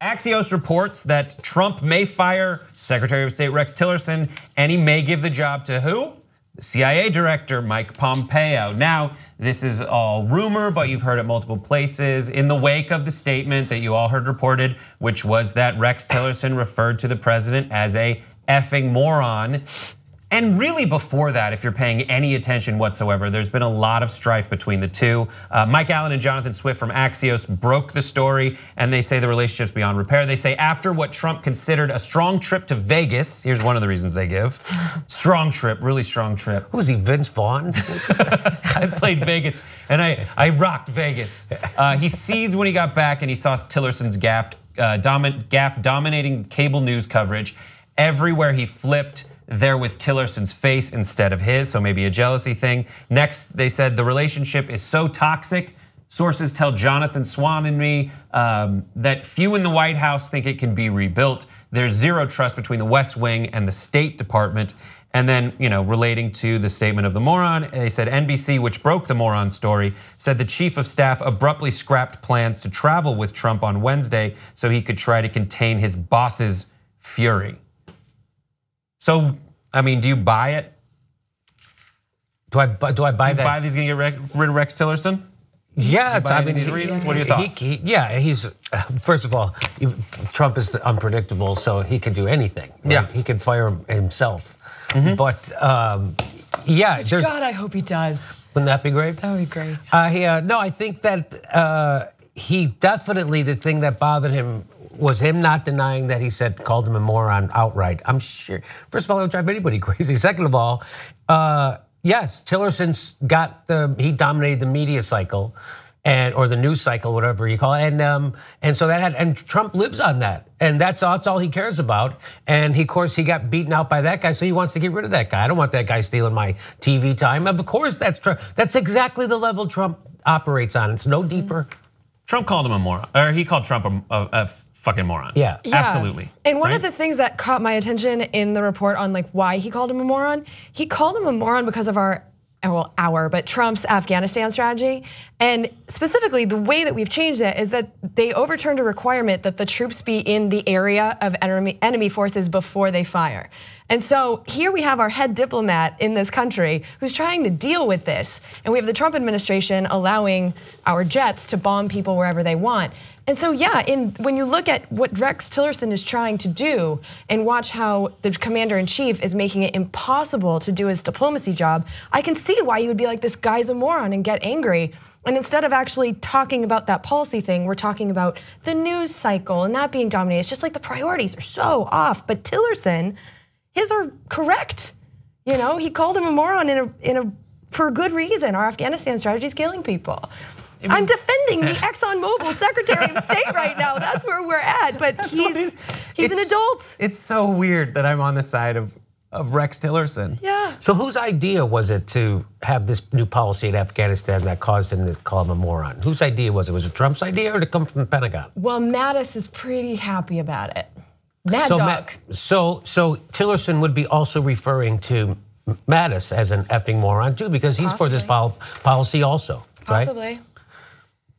Axios reports that Trump may fire Secretary of State Rex Tillerson, and he may give the job to who? The CIA director, Mike Pompeo. Now, this is all rumor, but you've heard it multiple places in the wake of the statement that you all heard reported, which was that Rex Tillerson referred to the president as a effing moron. And really before that, if you're paying any attention whatsoever, there's been a lot of strife between the two. Mike Allen and Jonathan Swift from Axios broke the story, and they say the relationship's beyond repair. They say after what Trump considered a strong trip to Vegas, here's one of the reasons they give. Strong trip, really strong trip. Who was he, Vince Vaughn? I played Vegas, and I rocked Vegas. He seethed when he got back, and he saw Tillerson's gaffe dominating cable news coverage. Everywhere he flipped, there was Tillerson's face instead of his, so maybe a jealousy thing. Next, they said the relationship is so toxic, sources tell Jonathan Swan and me that few in the White House think it can be rebuilt. There's zero trust between the West Wing and the State Department. And then, relating to the statement of the moron, they said NBC, which broke the moron story, said the chief of staff abruptly scrapped plans to travel with Trump on Wednesday so he could try to contain his boss's fury. So, do you buy it? Do I buy that? Do you buy these gonna get rid of Rex Tillerson? Yeah, these reasons. What are your thoughts? He's first of all, Trump is unpredictable, so he can do anything. Right? Yeah, he can fire himself. But God, I hope he does. Wouldn't that be great? That would be great. No, I think that he definitely, the thing that bothered him was him not denying that he called him a moron outright. I'm sure. First of all, it would drive anybody crazy. Second of all, yes, Tillerson's he dominated the media cycle, or the news cycle, whatever you call it, and so and Trump lives on that, and that's all he cares about. And of course, he got beaten out by that guy, so he wants to get rid of that guy. I don't want that guy stealing my TV time. Of course, that's Trump. That's exactly the level Trump operates on. It's no deeper. Trump called him a moron, or he called Trump a fucking moron. Yeah, absolutely. And one of the things that caught my attention in the report on why he called him a moron, he called him a moron because of but Trump's Afghanistan strategy. And specifically, the way that we've changed it is that they overturned a requirement that the troops be in the area of enemy forces before they fire. And so here we have our head diplomat in this country who's trying to deal with this. And we have the Trump administration allowing our jets to bomb people wherever they want. And so when you look at what Rex Tillerson is trying to do and watch how the commander-in-chief is making it impossible to do his diplomacy job, I can see why you would be like, this guy's a moron and get angry. And instead of actually talking about that policy thing, we're talking about the news cycle and that being dominated. It's just like the priorities are so off. But Tillerson, his are correct. He called him a moron for a good reason. Our Afghanistan strategy is killing people. I'm defending the ExxonMobil Secretary of State right now. That's where we're at. But he's an adult. It's so weird that I'm on the side of Rex Tillerson. Yeah. So whose idea was it to have this new policy in Afghanistan that caused him to call him a moron? Whose idea was it? Was it Trump's idea or did it come from the Pentagon? Well, Mattis is pretty happy about it. Mad dog. So Tillerson would be also referring to Mattis as an effing moron too, because he's for this policy also, right? Possibly.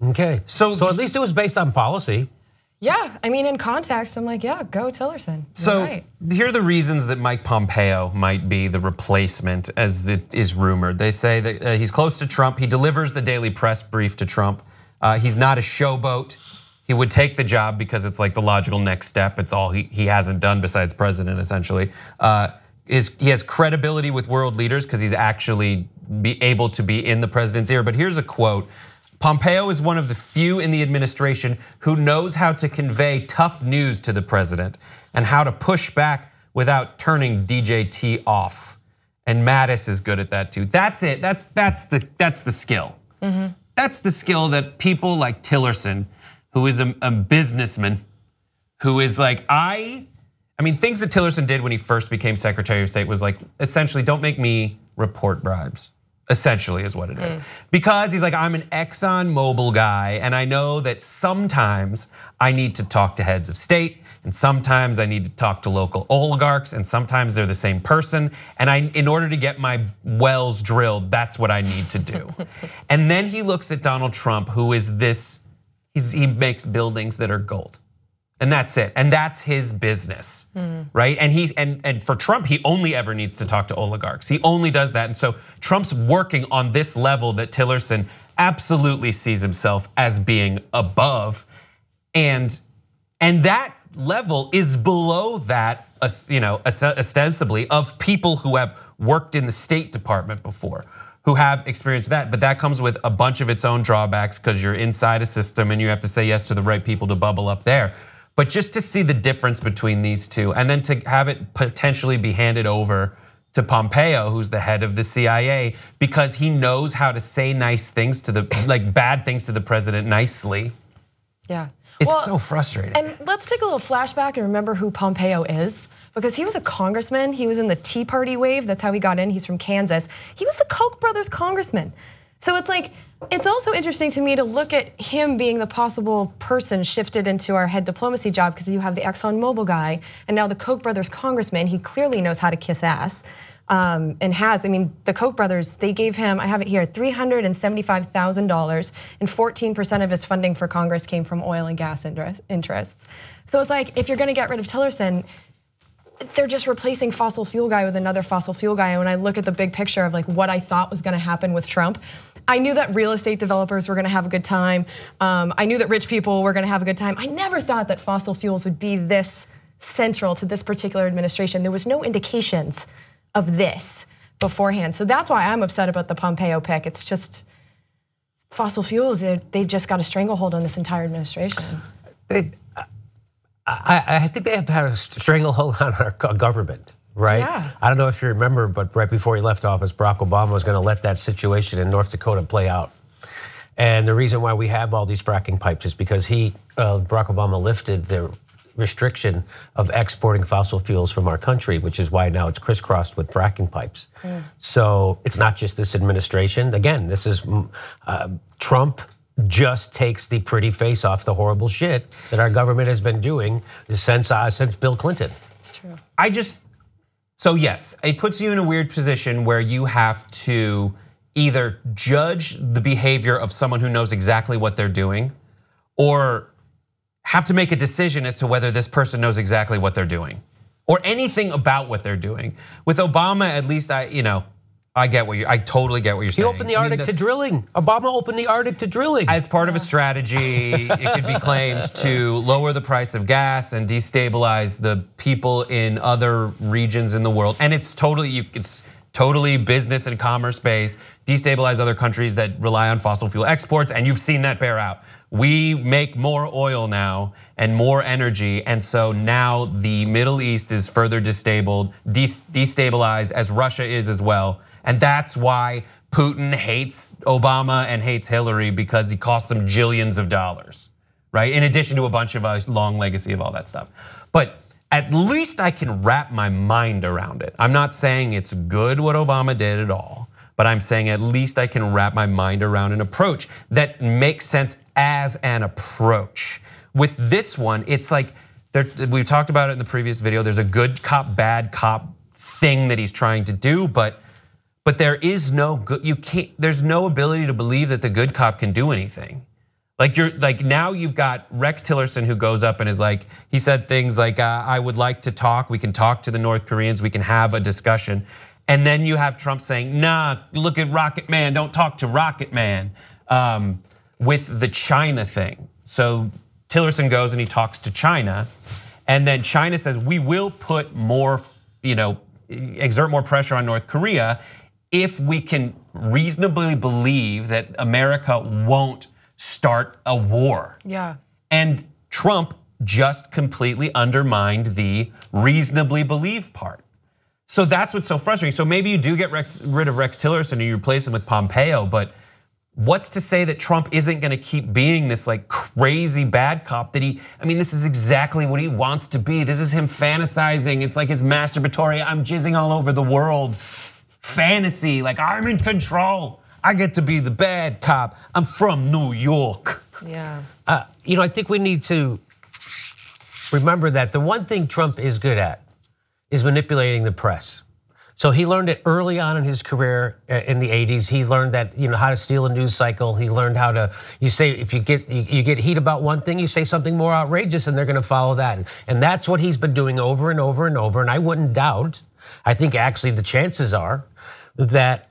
Okay, so at least it was based on policy. Yeah, in context, I'm like, yeah, go Tillerson. So right. Here are the reasons that Mike Pompeo might be the replacement, as it is rumored. They say that he's close to Trump. He delivers the daily press brief to Trump. He's not a showboat. He would take the job because it's like the logical next step. It's all he hasn't done besides president, essentially. He has credibility with world leaders because he's actually able to be in the president's ear. But here's a quote. Pompeo is one of the few in the administration who knows how to convey tough news to the president and how to push back without turning DJT off. And Mattis is good at that too. That's it. That's the skill. That's the skill that people like Tillerson, who is a businessman, who is like, things that Tillerson did when he first became Secretary of State was like, essentially, don't make me report bribes. Essentially is what it is. Because he's like, I'm an ExxonMobil guy, and I know that sometimes I need to talk to heads of state, and sometimes I need to talk to local oligarchs, and sometimes they're the same person. And in order to get my wells drilled, that's what I need to do. And then he looks at Donald Trump, who is he makes buildings that are gold. And that's it. And that's his business, right? And for Trump, he only ever needs to talk to oligarchs. He only does that. And so Trump's working on this level that Tillerson absolutely sees himself as being above. And that level is below that, ostensibly, of people who have worked in the State Department before, who have experienced that. But that comes with a bunch of its own drawbacks because you're inside a system and you have to say yes to the right people to bubble up there. But just to see the difference between these two, and then to have it potentially be handed over to Pompeo, who's the head of the CIA, because he knows how to say nice things to bad things to the president nicely. Yeah. It's so frustrating. And let's take a little flashback and remember who Pompeo is, because he was a congressman. He was in the Tea Party wave. That's how he got in. He's from Kansas. He was the Koch brothers congressman. So it's also interesting to me to look at him being the possible person shifted into our head diplomacy job, because you have the ExxonMobil guy and now the Koch brothers congressman. He clearly knows how to kiss ass. And the Koch brothers, they gave him, I have it here, $375,000, and 14% of his funding for Congress came from oil and gas interests. So it's like, if you're gonna get rid of Tillerson, they're just replacing fossil fuel guy with another fossil fuel guy. And when I look at the big picture of what I thought was gonna happen with Trump, I knew that real estate developers were gonna have a good time. I knew that rich people were gonna have a good time. I never thought that fossil fuels would be this central to this particular administration. There was no indications of this beforehand. So that's why I'm upset about the Pompeo pick. It's just fossil fuels, they've just got a stranglehold on this entire administration. I think they have had a stranglehold on our government, right? Yeah. I don't know if you remember, but right before he left office, Barack Obama was gonna let that situation in North Dakota play out. And the reason why we have all these fracking pipes is because Barack Obama lifted the restriction of exporting fossil fuels from our country, which is why now it's crisscrossed with fracking pipes. So it's not just this administration. Again, this is Trump just takes the pretty face off the horrible shit that our government has been doing since Bill Clinton. It's true. So yes, it puts you in a weird position where you have to either judge the behavior of someone who knows exactly what they're doing, or have to make a decision as to whether this person knows exactly what they're doing or anything about what they're doing. With Obama, at least I totally get what you're saying. He opened the Arctic to drilling. Obama opened the Arctic to drilling. As part of a strategy, it could be claimed to lower the price of gas and destabilize the people in other regions in the world. And it's totally business and commerce based, destabilize other countries that rely on fossil fuel exports, and you've seen that bear out. We make more oil now and more energy, and so now the Middle East is further destabilized, as Russia is as well. And that's why Putin hates Obama and hates Hillary, because he costs them jillions of dollars, right? In addition to a bunch of a long legacy of all that stuff. But at least I can wrap my mind around it. I'm not saying it's good what Obama did at all, but I'm saying at least I can wrap my mind around an approach that makes sense as an approach. With this one, it's like, we talked about it in the previous video, there's a good cop, bad cop thing that he's trying to do, but there is no good, there's no ability to believe that the good cop can do anything. Now you've got Rex Tillerson, who goes up and is like, he said things like, I would like to talk, we can talk to the North Koreans, we can have a discussion. And then you have Trump saying, nah, look at Rocket Man, don't talk to Rocket Man, with the China thing. So Tillerson goes and he talks to China, and then China says, we will put more, exert more pressure on North Korea if we can reasonably believe that America won't start a war. Yeah. And Trump just completely undermined the reasonably believe part. So that's what's so frustrating. So maybe you do get rid of Rex Tillerson and you replace him with Pompeo, but what's to say that Trump isn't gonna keep being this crazy bad cop that this is exactly what he wants to be. This is him fantasizing. It's like his masturbatory, I'm jizzing all over the world fantasy, I'm in control. I get to be the bad cop. I'm from New York. Yeah. I think we need to remember that the one thing Trump is good at is manipulating the press. So he learned it early on in his career in the 80s. He learned that how to steal a news cycle. He learned how to if you get heat about one thing, you say something more outrageous, and they're going to follow that. And that's what he's been doing over and over and over. And I wouldn't doubt. I think actually the chances are that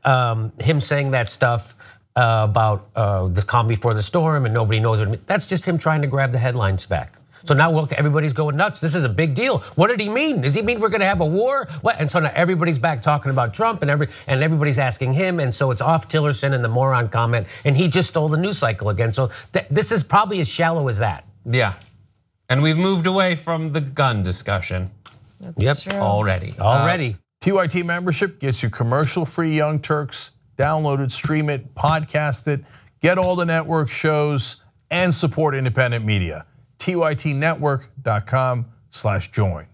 him saying that stuff about the calm before the storm and nobody knows what it means, that's just him trying to grab the headlines back. So now everybody's going nuts. This is a big deal. What did he mean? Does he mean we're going to have a war? What? And so now everybody's back talking about Trump, and everybody's asking him. And so it's off Tillerson and the moron comment, and he just stole the news cycle again. So this is probably as shallow as that. Yeah, and we've moved away from the gun discussion. That's true. Already. TYT membership gets you commercial-free Young Turks. Download it, stream it, podcast it, get all the network shows, and support independent media. TYTnetwork.com/join.